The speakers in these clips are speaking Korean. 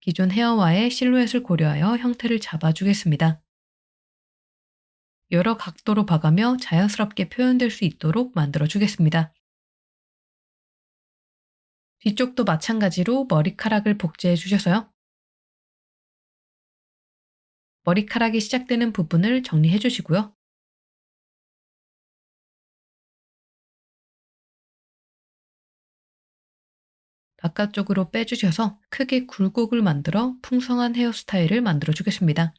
기존 헤어와의 실루엣을 고려하여 형태를 잡아주겠습니다. 여러 각도로 봐가며 자연스럽게 표현될 수 있도록 만들어주겠습니다. 뒤쪽도 마찬가지로 머리카락을 복제해 주셔서요. 머리카락이 시작되는 부분을 정리해 주시고요. 바깥쪽으로 빼주셔서 크게 굴곡을 만들어 풍성한 헤어스타일을 만들어 주겠습니다.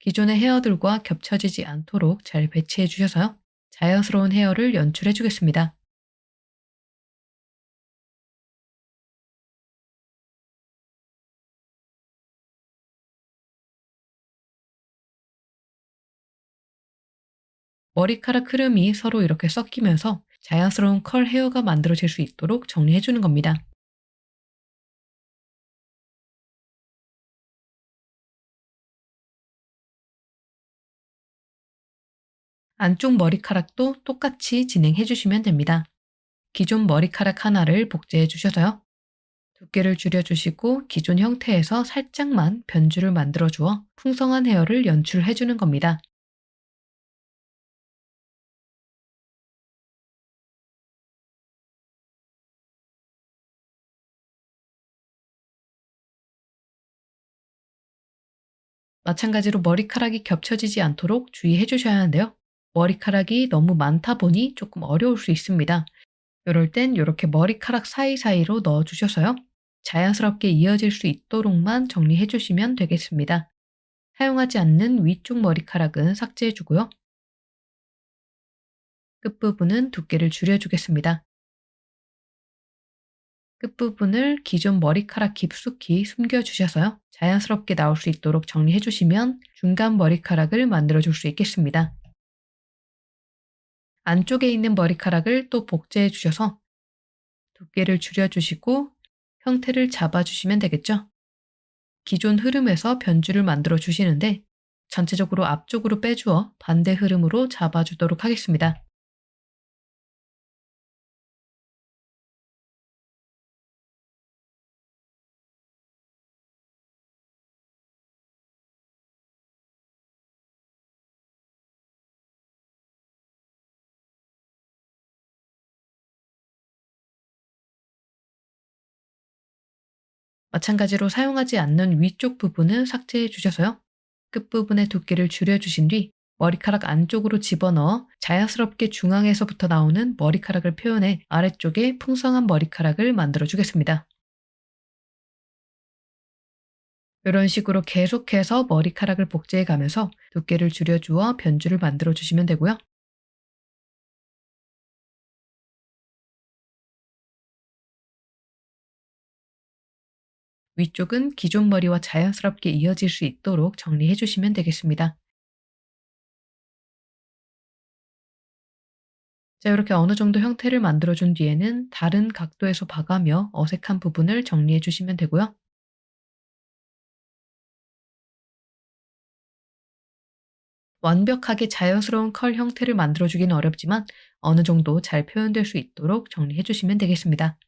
기존의 헤어들과 겹쳐지지 않도록 잘 배치해 주셔서요. 자연스러운 헤어를 연출해 주겠습니다. 머리카락 흐름이 서로 이렇게 섞이면서 자연스러운 컬 헤어가 만들어질 수 있도록 정리해 주는 겁니다. 안쪽 머리카락도 똑같이 진행해 주시면 됩니다. 기존 머리카락 하나를 복제해 주셔서요. 두께를 줄여주시고 기존 형태에서 살짝만 변주를 만들어 주어 풍성한 헤어를 연출해 주는 겁니다. 마찬가지로 머리카락이 겹쳐지지 않도록 주의해 주셔야 하는데요. 머리카락이 너무 많다 보니 조금 어려울 수 있습니다. 이럴 땐 이렇게 머리카락 사이사이로 넣어 주셔서요. 자연스럽게 이어질 수 있도록만 정리해 주시면 되겠습니다. 사용하지 않는 위쪽 머리카락은 삭제해 주고요. 끝부분은 두께를 줄여 주겠습니다. 끝부분을 기존 머리카락 깊숙이 숨겨 주셔서요. 자연스럽게 나올 수 있도록 정리해 주시면 중간 머리카락을 만들어 줄 수 있겠습니다. 안쪽에 있는 머리카락을 또 복제해 주셔서 두께를 줄여 주시고 형태를 잡아 주시면 되겠죠. 기존 흐름에서 변주를 만들어 주시는데 전체적으로 앞쪽으로 빼주어 반대 흐름으로 잡아 주도록 하겠습니다. 마찬가지로 사용하지 않는 위쪽 부분은 삭제해 주셔서요. 끝부분의 두께를 줄여주신 뒤 머리카락 안쪽으로 집어넣어 자연스럽게 중앙에서부터 나오는 머리카락을 표현해 아래쪽에 풍성한 머리카락을 만들어 주겠습니다. 이런 식으로 계속해서 머리카락을 복제해 가면서 두께를 줄여주어 변주를 만들어 주시면 되고요. 위쪽은 기존 머리와 자연스럽게 이어질 수 있도록 정리해 주시면 되겠습니다. 자, 이렇게 어느 정도 형태를 만들어 준 뒤에는 다른 각도에서 봐가며 어색한 부분을 정리해 주시면 되고요. 완벽하게 자연스러운 컬 형태를 만들어 주기는 어렵지만 어느 정도 잘 표현될 수 있도록 정리해 주시면 되겠습니다.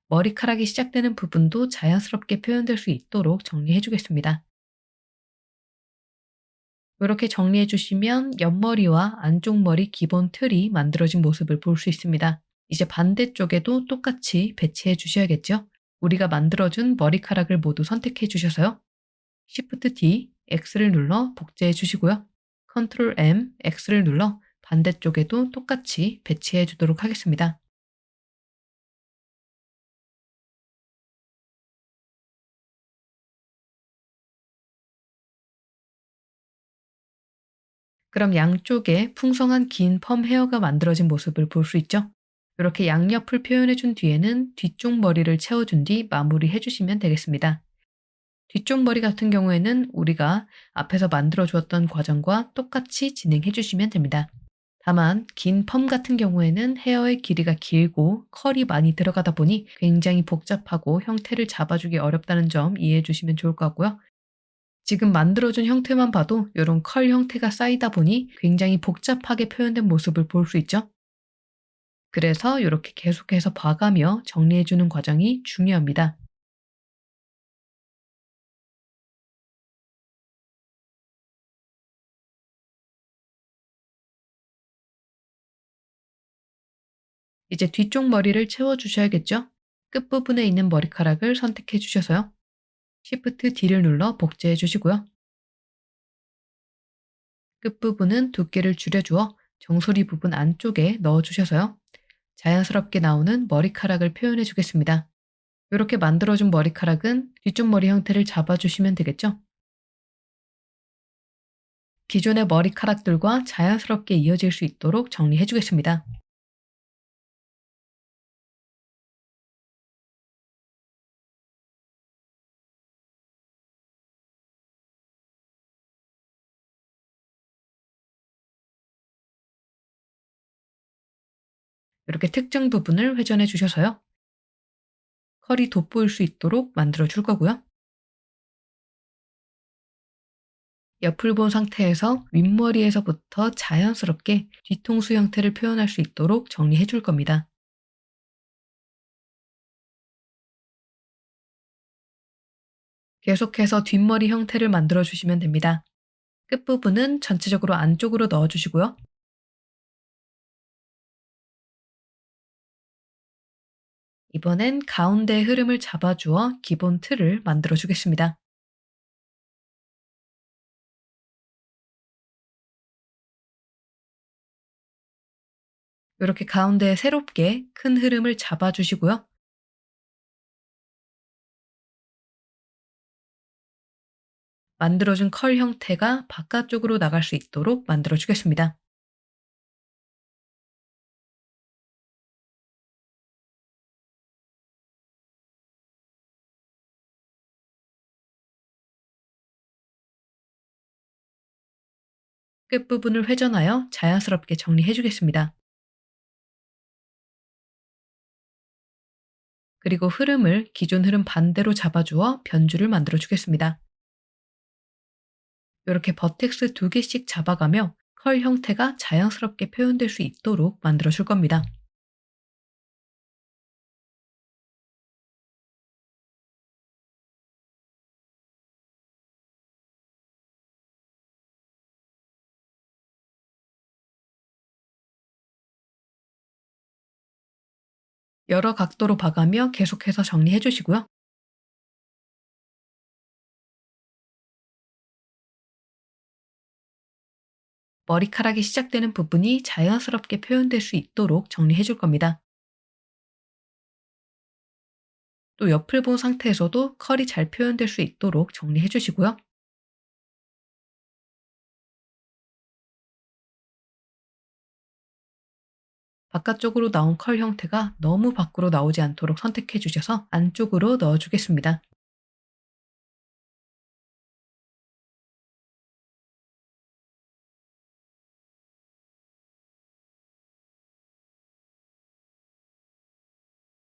머리카락이 시작되는 부분도 자연스럽게 표현될 수 있도록 정리해 주겠습니다. 이렇게 정리해 주시면 옆머리와 안쪽 머리 기본 틀이 만들어진 모습을 볼 수 있습니다. 이제 반대쪽에도 똑같이 배치해 주셔야겠죠? 우리가 만들어준 머리카락을 모두 선택해 주셔서요. Shift D, X를 눌러 복제해 주시고요. Ctrl M, X를 눌러 반대쪽에도 똑같이 배치해 주도록 하겠습니다. 그럼 양쪽에 풍성한 긴 펌 헤어가 만들어진 모습을 볼 수 있죠? 이렇게 양옆을 표현해 준 뒤에는 뒤쪽 머리를 채워준 뒤 마무리해 주시면 되겠습니다. 뒤쪽 머리 같은 경우에는 우리가 앞에서 만들어 주었던 과정과 똑같이 진행해 주시면 됩니다. 다만 긴 펌 같은 경우에는 헤어의 길이가 길고 컬이 많이 들어가다 보니 굉장히 복잡하고 형태를 잡아주기 어렵다는 점 이해해 주시면 좋을 것 같고요. 지금 만들어준 형태만 봐도 이런 컬 형태가 쌓이다 보니 굉장히 복잡하게 표현된 모습을 볼 수 있죠. 그래서 이렇게 계속해서 봐가며 정리해주는 과정이 중요합니다. 이제 뒤쪽 머리를 채워주셔야겠죠? 끝부분에 있는 머리카락을 선택해 주셔서요. Shift D를 눌러 복제해 주시고요. 끝부분은 두께를 줄여주어 정수리 부분 안쪽에 넣어 주셔서요. 자연스럽게 나오는 머리카락을 표현해 주겠습니다. 이렇게 만들어준 머리카락은 뒤쪽 머리 형태를 잡아주시면 되겠죠? 기존의 머리카락들과 자연스럽게 이어질 수 있도록 정리해 주겠습니다. 이렇게 특정 부분을 회전해 주셔서요. 컬이 돋보일 수 있도록 만들어 줄 거고요. 옆을 본 상태에서 윗머리에서부터 자연스럽게 뒤통수 형태를 표현할 수 있도록 정리해 줄 겁니다. 계속해서 뒷머리 형태를 만들어 주시면 됩니다. 끝부분은 전체적으로 안쪽으로 넣어 주시고요. 이번엔 가운데 흐름을 잡아주어 기본 틀을 만들어 주겠습니다. 이렇게 가운데에 새롭게 큰 흐름을 잡아주시고요. 만들어준 컬 형태가 바깥쪽으로 나갈 수 있도록 만들어 주겠습니다. 끝부분을 회전하여 자연스럽게 정리해 주겠습니다. 그리고 흐름을 기존 흐름 반대로 잡아주어 변주를 만들어 주겠습니다. 이렇게 버텍스 두 개씩 잡아가며 컬 형태가 자연스럽게 표현될 수 있도록 만들어 줄 겁니다. 여러 각도로 봐가며 계속해서 정리해 주시고요. 머리카락이 시작되는 부분이 자연스럽게 표현될 수 있도록 정리해 줄 겁니다. 또 옆을 본 상태에서도 컬이 잘 표현될 수 있도록 정리해 주시고요. 바깥쪽으로 나온 컬 형태가 너무 밖으로 나오지 않도록 선택해 주셔서 안쪽으로 넣어 주겠습니다.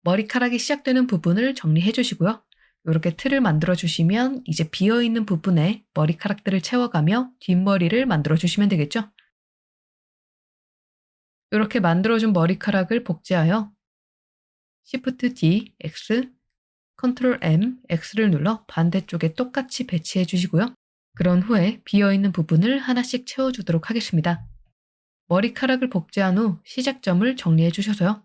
머리카락이 시작되는 부분을 정리해 주시고요. 이렇게 틀을 만들어 주시면 이제 비어 있는 부분에 머리카락들을 채워가며 뒷머리를 만들어 주시면 되겠죠? 이렇게 만들어준 머리카락을 복제하여 Shift D, X, Ctrl M, X를 눌러 반대쪽에 똑같이 배치해 주시고요. 그런 후에 비어있는 부분을 하나씩 채워주도록 하겠습니다. 머리카락을 복제한 후 시작점을 정리해 주셔서요.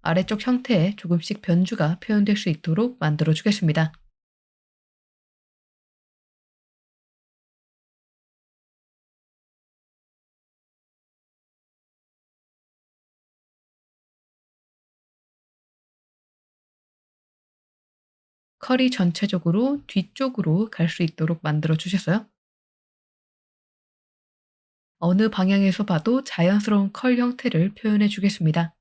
아래쪽 형태에 조금씩 변주가 표현될 수 있도록 만들어 주겠습니다. 컬이 전체적으로 뒤쪽으로 갈 수 있도록 만들어 주셨어요. 어느 방향에서 봐도 자연스러운 컬 형태를 표현해 주겠습니다.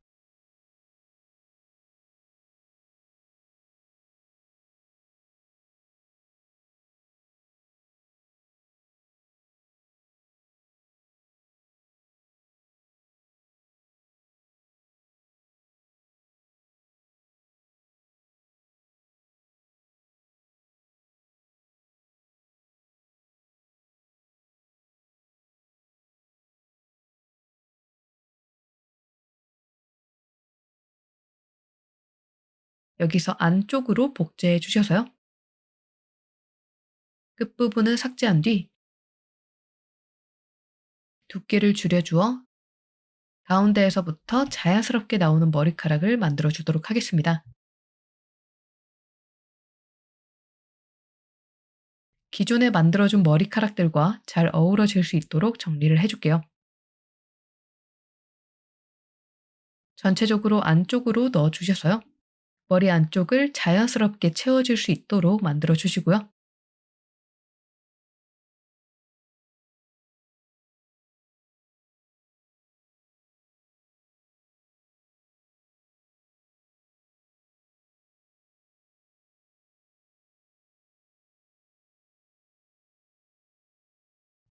여기서 안쪽으로 복제해 주셔서요. 끝부분을 삭제한 뒤 두께를 줄여주어 가운데에서부터 자연스럽게 나오는 머리카락을 만들어 주도록 하겠습니다. 기존에 만들어준 머리카락들과 잘 어우러질 수 있도록 정리를 해줄게요. 전체적으로 안쪽으로 넣어주셔서요. 머리 안쪽을 자연스럽게 채워줄 수 있도록 만들어 주시고요.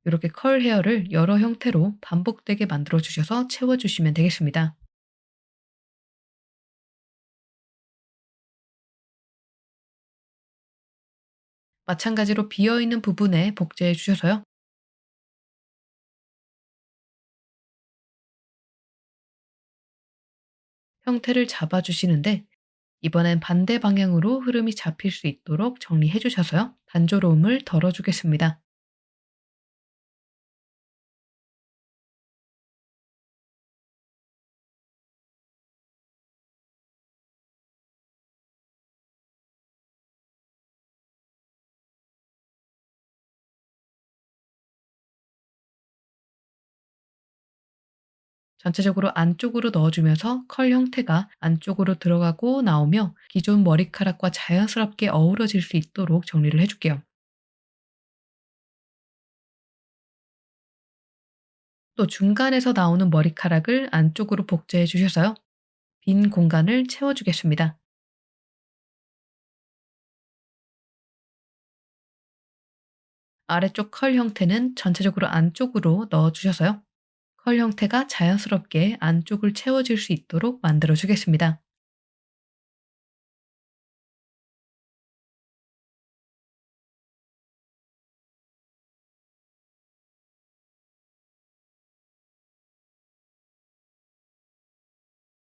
이렇게 컬 헤어를 여러 형태로 반복되게 만들어 주셔서 채워주시면 되겠습니다. 마찬가지로 비어있는 부분에 복제해 주셔서요. 형태를 잡아주시는데 이번엔 반대 방향으로 흐름이 잡힐 수 있도록 정리해 주셔서요. 단조로움을 덜어주겠습니다. 전체적으로 안쪽으로 넣어주면서 컬 형태가 안쪽으로 들어가고 나오며 기존 머리카락과 자연스럽게 어우러질 수 있도록 정리를 해줄게요. 또 중간에서 나오는 머리카락을 안쪽으로 복제해 주셔서요. 빈 공간을 채워주겠습니다. 아래쪽 컬 형태는 전체적으로 안쪽으로 넣어주셔서요. 컬 형태가 자연스럽게 안쪽을 채워질 수 있도록 만들어 주겠습니다.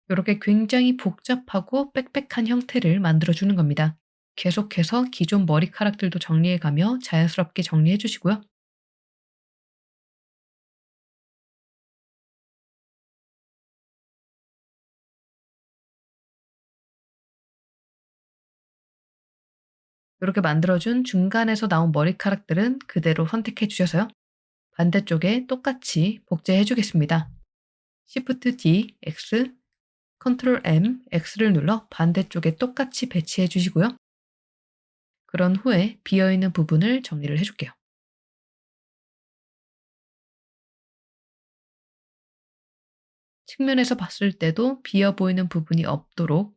이렇게 굉장히 복잡하고 빽빽한 형태를 만들어 주는 겁니다. 계속해서 기존 머리카락들도 정리해 가며 자연스럽게 정리해 주시고요. 이렇게 만들어준 중간에서 나온 머리카락들은 그대로 선택해 주셔서요. 반대쪽에 똑같이 복제해 주겠습니다. Shift D, X, Ctrl M, X를 눌러 반대쪽에 똑같이 배치해 주시고요. 그런 후에 비어있는 부분을 정리를 해줄게요. 측면에서 봤을 때도 비어 보이는 부분이 없도록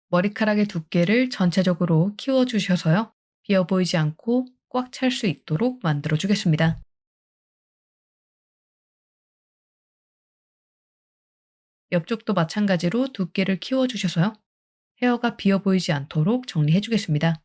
머리카락의 두께를 전체적으로 키워주셔서요. 비어 보이지 않고 꽉 찰 수 있도록 만들어 주겠습니다. 옆쪽도 마찬가지로 두께를 키워주셔서요. 헤어가 비어 보이지 않도록 정리해 주겠습니다.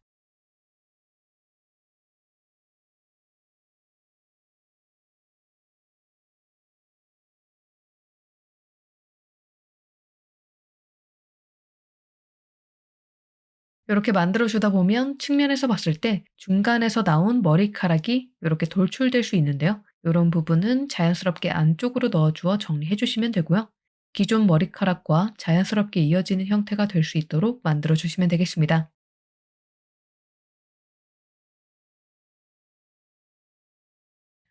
이렇게 만들어 주다 보면 측면에서 봤을 때 중간에서 나온 머리카락이 이렇게 돌출될 수 있는데요. 이런 부분은 자연스럽게 안쪽으로 넣어 주어 정리해 주시면 되고요. 기존 머리카락과 자연스럽게 이어지는 형태가 될 수 있도록 만들어 주시면 되겠습니다.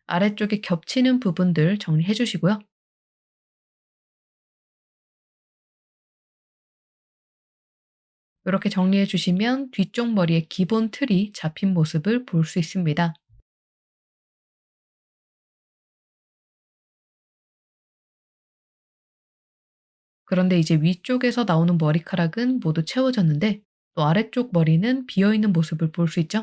아래쪽에 겹치는 부분들 정리해 주시고요. 이렇게 정리해 주시면 뒤쪽 머리의 기본 틀이 잡힌 모습을 볼 수 있습니다. 그런데 이제 위쪽에서 나오는 머리카락은 모두 채워졌는데 또 아래쪽 머리는 비어있는 모습을 볼 수 있죠?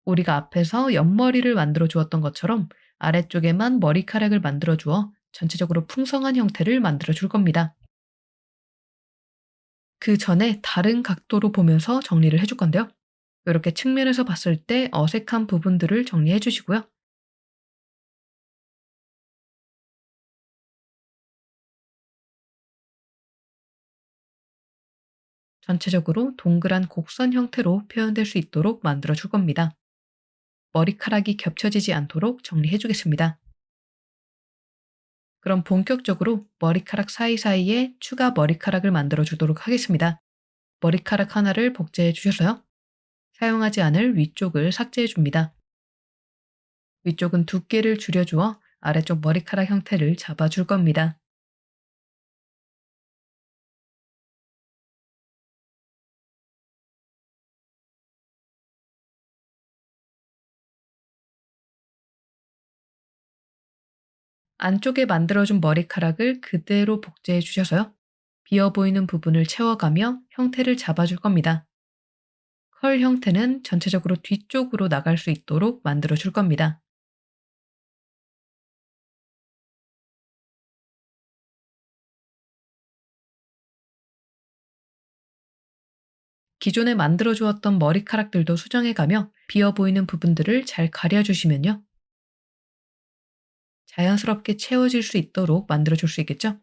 우리가 앞에서 옆머리를 만들어 주었던 것처럼 아래쪽에만 머리카락을 만들어 주어 전체적으로 풍성한 형태를 만들어 줄 겁니다. 그 전에 다른 각도로 보면서 정리를 해줄 건데요. 이렇게 측면에서 봤을 때 어색한 부분들을 정리해 주시고요. 전체적으로 동그란 곡선 형태로 표현될 수 있도록 만들어 줄 겁니다. 머리카락이 겹쳐지지 않도록 정리해 주겠습니다. 그럼 본격적으로 머리카락 사이사이에 추가 머리카락을 만들어 주도록 하겠습니다. 머리카락 하나를 복제해 주셔서요. 사용하지 않을 위쪽을 삭제해 줍니다. 위쪽은 두께를 줄여주어 아래쪽 머리카락 형태를 잡아줄 겁니다. 안쪽에 만들어준 머리카락을 그대로 복제해 주셔서요. 비어 보이는 부분을 채워가며 형태를 잡아줄 겁니다. 컬 형태는 전체적으로 뒤쪽으로 나갈 수 있도록 만들어 줄 겁니다. 기존에 만들어 주었던 머리카락들도 수정해 가며 비어 보이는 부분들을 잘 가려주시면요. 자연스럽게 채워질 수 있도록 만들어 줄 수 있겠죠?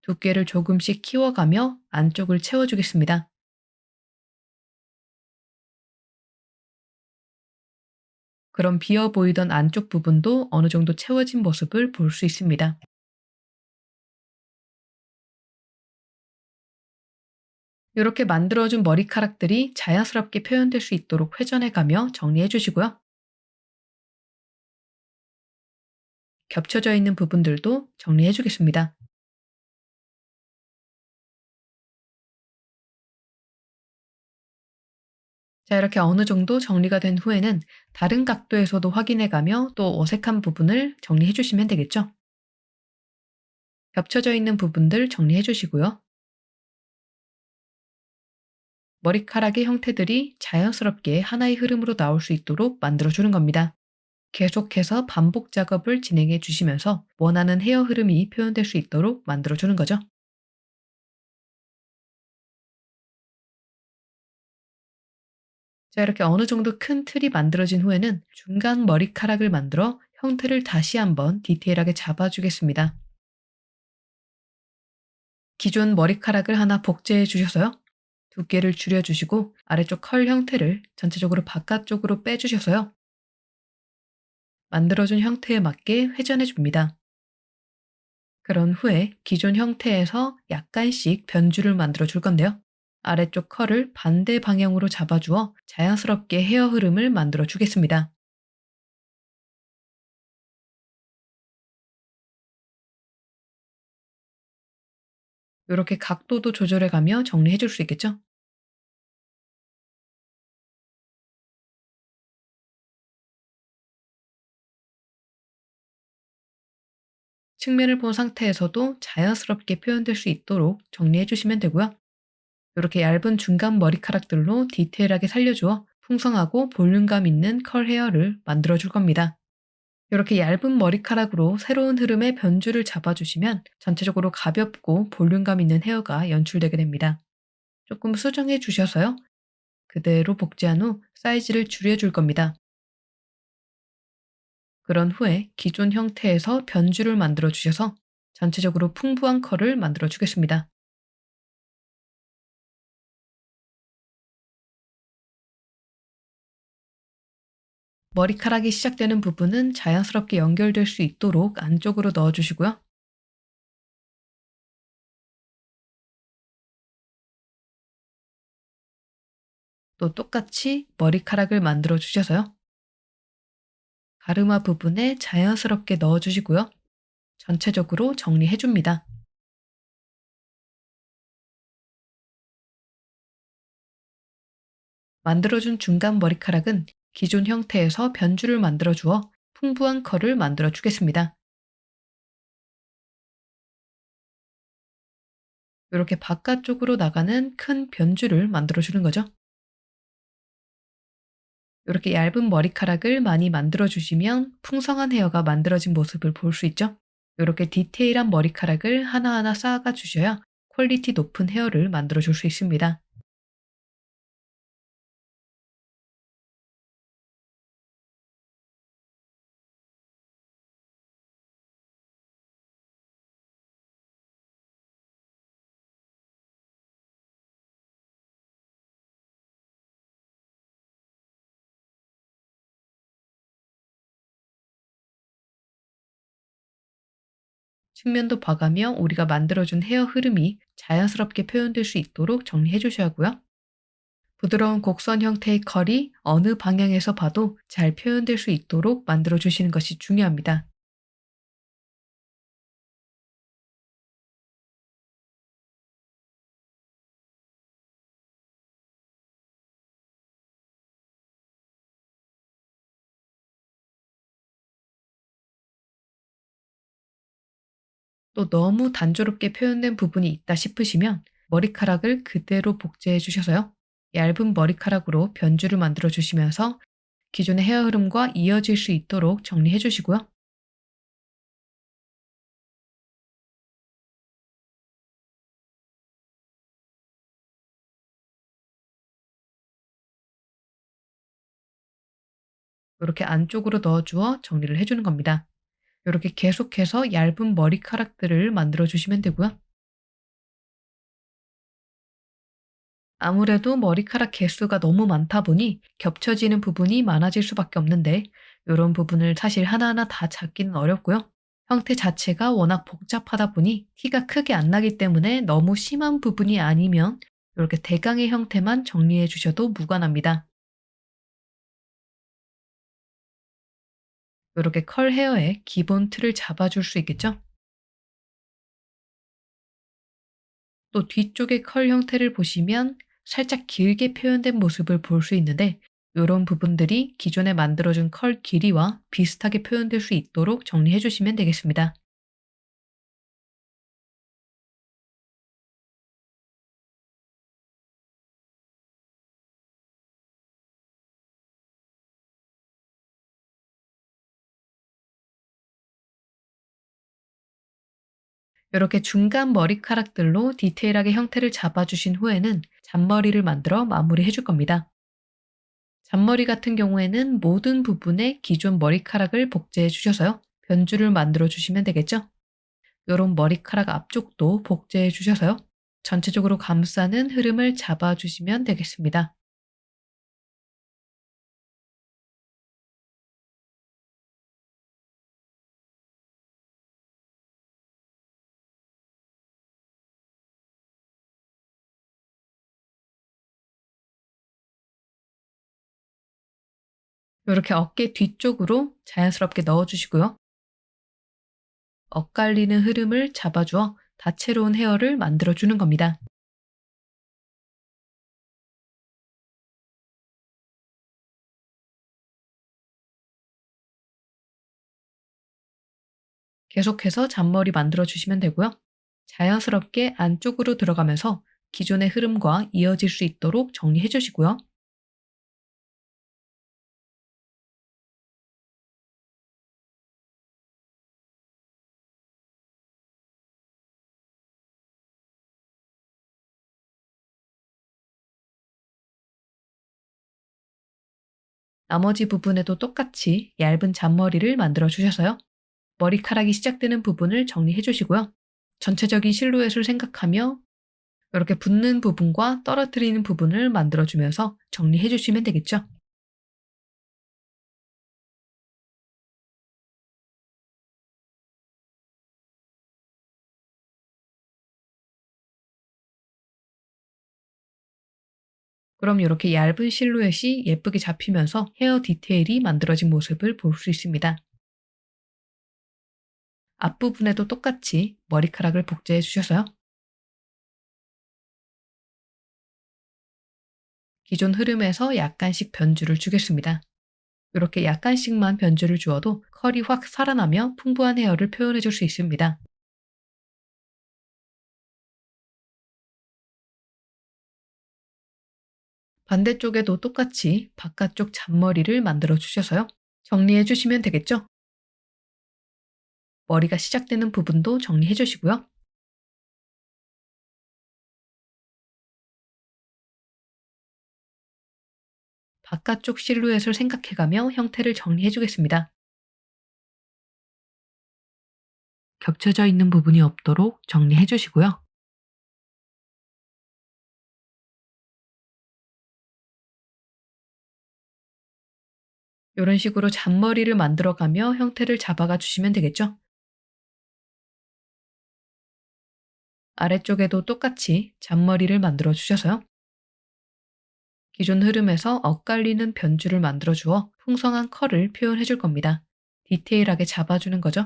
두께를 조금씩 키워가며 안쪽을 채워주겠습니다. 그럼 비어 보이던 안쪽 부분도 어느 정도 채워진 모습을 볼 수 있습니다. 이렇게 만들어준 머리카락들이 자연스럽게 표현될 수 있도록 회전해가며 정리해 주시고요. 겹쳐져 있는 부분들도 정리해 주겠습니다. 자, 이렇게 어느 정도 정리가 된 후에는 다른 각도에서도 확인해가며 또 어색한 부분을 정리해 주시면 되겠죠. 겹쳐져 있는 부분들 정리해 주시고요. 머리카락의 형태들이 자연스럽게 하나의 흐름으로 나올 수 있도록 만들어 주는 겁니다. 계속해서 반복 작업을 진행해 주시면서 원하는 헤어 흐름이 표현될 수 있도록 만들어 주는 거죠. 자, 이렇게 어느 정도 큰 틀이 만들어진 후에는 중간 머리카락을 만들어 형태를 다시 한번 디테일하게 잡아주겠습니다. 기존 머리카락을 하나 복제해 주셔서요. 두께를 줄여주시고 아래쪽 컬 형태를 전체적으로 바깥쪽으로 빼주셔서요. 만들어준 형태에 맞게 회전해 줍니다. 그런 후에 기존 형태에서 약간씩 변주를 만들어 줄 건데요. 아래쪽 컬을 반대 방향으로 잡아주어 자연스럽게 헤어 흐름을 만들어 주겠습니다. 이렇게 각도도 조절해 가며 정리해 줄 수 있겠죠? 측면을 본 상태에서도 자연스럽게 표현될 수 있도록 정리해 주시면 되고요. 이렇게 얇은 중간 머리카락들로 디테일하게 살려주어 풍성하고 볼륨감 있는 컬 헤어를 만들어 줄 겁니다. 이렇게 얇은 머리카락으로 새로운 흐름의 변주를 잡아주시면 전체적으로 가볍고 볼륨감 있는 헤어가 연출되게 됩니다. 조금 수정해 주셔서요. 그대로 복제한 후 사이즈를 줄여줄 겁니다. 그런 후에 기존 형태에서 변주를 만들어 주셔서 전체적으로 풍부한 컬을 만들어 주겠습니다. 머리카락이 시작되는 부분은 자연스럽게 연결될 수 있도록 안쪽으로 넣어 주시고요. 또 똑같이 머리카락을 만들어 주셔서요. 가르마 부분에 자연스럽게 넣어 주시고요. 전체적으로 정리해 줍니다. 만들어준 중간 머리카락은 기존 형태에서 변주를 만들어 주어 풍부한 컬을 만들어 주겠습니다. 이렇게 바깥쪽으로 나가는 큰 변주를 만들어 주는 거죠. 이렇게 얇은 머리카락을 많이 만들어 주시면 풍성한 헤어가 만들어진 모습을 볼 수 있죠. 이렇게 디테일한 머리카락을 하나하나 쌓아가 주셔야 퀄리티 높은 헤어를 만들어 줄 수 있습니다. 측면도 봐가며 우리가 만들어준 헤어 흐름이 자연스럽게 표현될 수 있도록 정리해 주셔야 하고요. 부드러운 곡선 형태의 컬이 어느 방향에서 봐도 잘 표현될 수 있도록 만들어 주시는 것이 중요합니다. 또 너무 단조롭게 표현된 부분이 있다 싶으시면 머리카락을 그대로 복제해 주셔서요. 얇은 머리카락으로 변주를 만들어 주시면서 기존의 헤어 흐름과 이어질 수 있도록 정리해 주시고요. 이렇게 안쪽으로 넣어 주어 정리를 해 주는 겁니다. 이렇게 계속해서 얇은 머리카락들을 만들어 주시면 되고요. 아무래도 머리카락 개수가 너무 많다 보니 겹쳐지는 부분이 많아질 수밖에 없는데 이런 부분을 사실 하나하나 다 잡기는 어렵고요. 형태 자체가 워낙 복잡하다 보니 티가 크게 안 나기 때문에 너무 심한 부분이 아니면 이렇게 대강의 형태만 정리해 주셔도 무관합니다. 이렇게 컬 헤어의 기본 틀을 잡아줄 수 있겠죠? 또 뒤쪽의 컬 형태를 보시면 살짝 길게 표현된 모습을 볼 수 있는데 이런 부분들이 기존에 만들어준 컬 길이와 비슷하게 표현될 수 있도록 정리해 주시면 되겠습니다. 이렇게 중간 머리카락들로 디테일하게 형태를 잡아주신 후에는 잔머리를 만들어 마무리해 줄 겁니다. 잔머리 같은 경우에는 모든 부분에 기존 머리카락을 복제해 주셔서요. 변주를 만들어 주시면 되겠죠? 요런 머리카락 앞쪽도 복제해 주셔서요. 전체적으로 감싸는 흐름을 잡아 주시면 되겠습니다. 요렇게 어깨 뒤쪽으로 자연스럽게 넣어 주시고요. 엇갈리는 흐름을 잡아주어 다채로운 헤어를 만들어 주는 겁니다. 계속해서 잔머리 만들어 주시면 되고요. 자연스럽게 안쪽으로 들어가면서 기존의 흐름과 이어질 수 있도록 정리해 주시고요. 나머지 부분에도 똑같이 얇은 잔머리를 만들어 주셔서요. 머리카락이 시작되는 부분을 정리해 주시고요. 전체적인 실루엣을 생각하며 이렇게 붙는 부분과 떨어뜨리는 부분을 만들어 주면서 정리해 주시면 되겠죠. 그럼 이렇게 얇은 실루엣이 예쁘게 잡히면서 헤어 디테일이 만들어진 모습을 볼 수 있습니다. 앞부분에도 똑같이 머리카락을 복제해 주셔서요. 기존 흐름에서 약간씩 변주를 주겠습니다. 이렇게 약간씩만 변주를 주어도 컬이 확 살아나며 풍부한 헤어를 표현해 줄 수 있습니다. 반대쪽에도 똑같이 바깥쪽 잔머리를 만들어 주셔서요. 정리해 주시면 되겠죠? 머리가 시작되는 부분도 정리해 주시고요. 바깥쪽 실루엣을 생각해가며 형태를 정리해 주겠습니다. 겹쳐져 있는 부분이 없도록 정리해 주시고요. 이런 식으로 잔머리를 만들어가며 형태를 잡아가 주시면 되겠죠? 아래쪽에도 똑같이 잔머리를 만들어 주셔서요. 기존 흐름에서 엇갈리는 변주를 만들어 주어 풍성한 컬을 표현해 줄 겁니다. 디테일하게 잡아주는 거죠.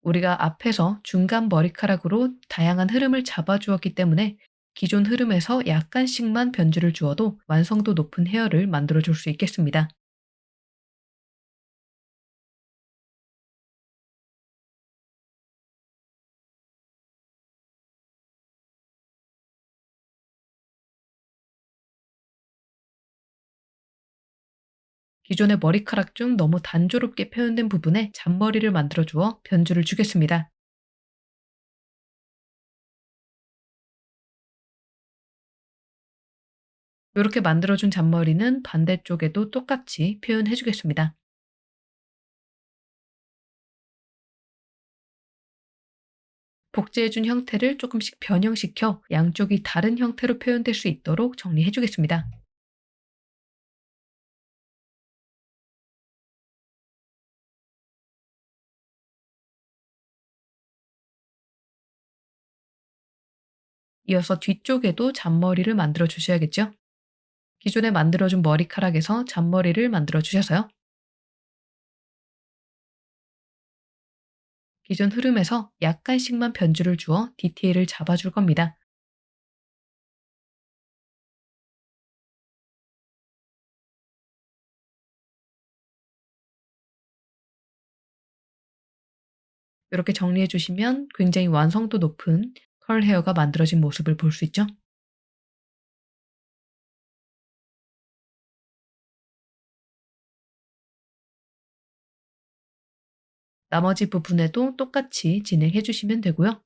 우리가 앞에서 중간 머리카락으로 다양한 흐름을 잡아주었기 때문에 기존 흐름에서 약간씩만 변주를 주어도 완성도 높은 헤어를 만들어 줄 수 있겠습니다. 기존의 머리카락 중 너무 단조롭게 표현된 부분에 잔머리를 만들어 주어 변주를 주겠습니다. 이렇게 만들어준 잔머리는 반대쪽에도 똑같이 표현해 주겠습니다. 복제해준 형태를 조금씩 변형시켜 양쪽이 다른 형태로 표현될 수 있도록 정리해 주겠습니다. 이어서 뒤쪽에도 잔머리를 만들어 주셔야겠죠? 기존에 만들어준 머리카락에서 잔머리를 만들어 주셔서요. 기존 흐름에서 약간씩만 변주를 주어 디테일을 잡아줄 겁니다. 이렇게 정리해 주시면 굉장히 완성도 높은 컬 헤어가 만들어진 모습을 볼 수 있죠? 나머지 부분에도 똑같이 진행해 주시면 되고요.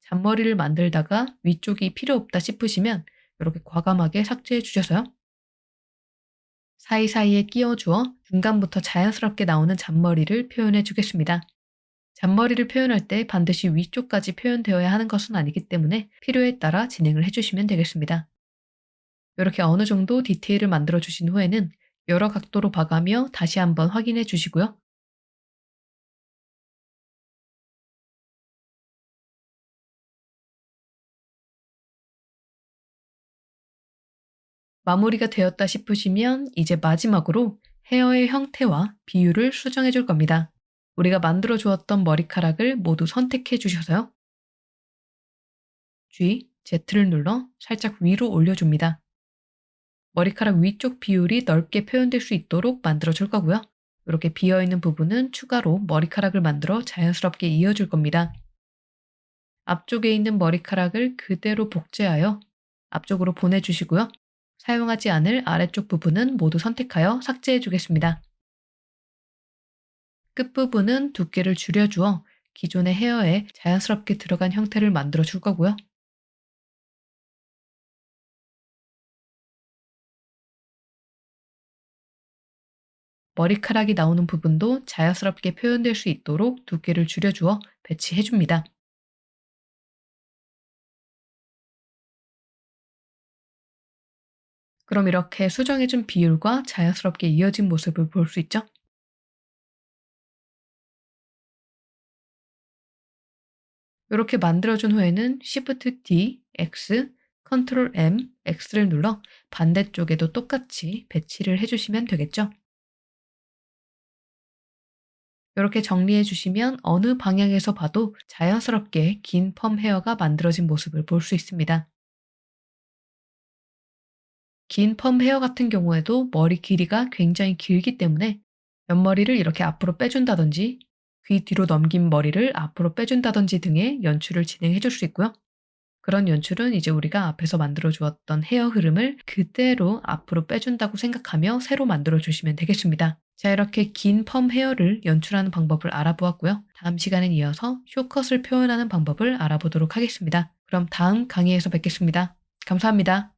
잔머리를 만들다가 위쪽이 필요 없다 싶으시면 이렇게 과감하게 삭제해 주셔서요. 사이사이에 끼워주어 중간부터 자연스럽게 나오는 잔머리를 표현해 주겠습니다. 잔머리를 표현할 때 반드시 위쪽까지 표현되어야 하는 것은 아니기 때문에 필요에 따라 진행을 해주시면 되겠습니다. 이렇게 어느 정도 디테일을 만들어 주신 후에는 여러 각도로 봐가며 다시 한번 확인해 주시고요. 마무리가 되었다 싶으시면 이제 마지막으로 헤어의 형태와 비율을 수정해 줄 겁니다. 우리가 만들어 주었던 머리카락을 모두 선택해 주셔서요. G, Z를 눌러 살짝 위로 올려줍니다. 머리카락 위쪽 비율이 넓게 표현될 수 있도록 만들어 줄 거고요. 이렇게 비어있는 부분은 추가로 머리카락을 만들어 자연스럽게 이어줄 겁니다. 앞쪽에 있는 머리카락을 그대로 복제하여 앞쪽으로 보내주시고요. 사용하지 않을 아래쪽 부분은 모두 선택하여 삭제해 주겠습니다. 끝부분은 두께를 줄여주어 기존의 헤어에 자연스럽게 들어간 형태를 만들어 줄 거고요. 머리카락이 나오는 부분도 자연스럽게 표현될 수 있도록 두께를 줄여주어 배치해 줍니다. 그럼 이렇게 수정해준 비율과 자연스럽게 이어진 모습을 볼 수 있죠? 이렇게 만들어준 후에는 Shift D, X, Ctrl M, X를 눌러 반대쪽에도 똑같이 배치를 해주시면 되겠죠? 이렇게 정리해 주시면 어느 방향에서 봐도 자연스럽게 긴 펌 헤어가 만들어진 모습을 볼 수 있습니다. 긴 펌 헤어 같은 경우에도 머리 길이가 굉장히 길기 때문에 옆머리를 이렇게 앞으로 빼준다든지 귀 뒤로 넘긴 머리를 앞으로 빼준다든지 등의 연출을 진행해 줄 수 있고요. 그런 연출은 이제 우리가 앞에서 만들어 주었던 헤어 흐름을 그대로 앞으로 빼준다고 생각하며 새로 만들어 주시면 되겠습니다. 자, 이렇게 긴 펌 헤어를 연출하는 방법을 알아보았고요. 다음 시간엔 이어서 쇼컷을 표현하는 방법을 알아보도록 하겠습니다. 그럼 다음 강의에서 뵙겠습니다. 감사합니다.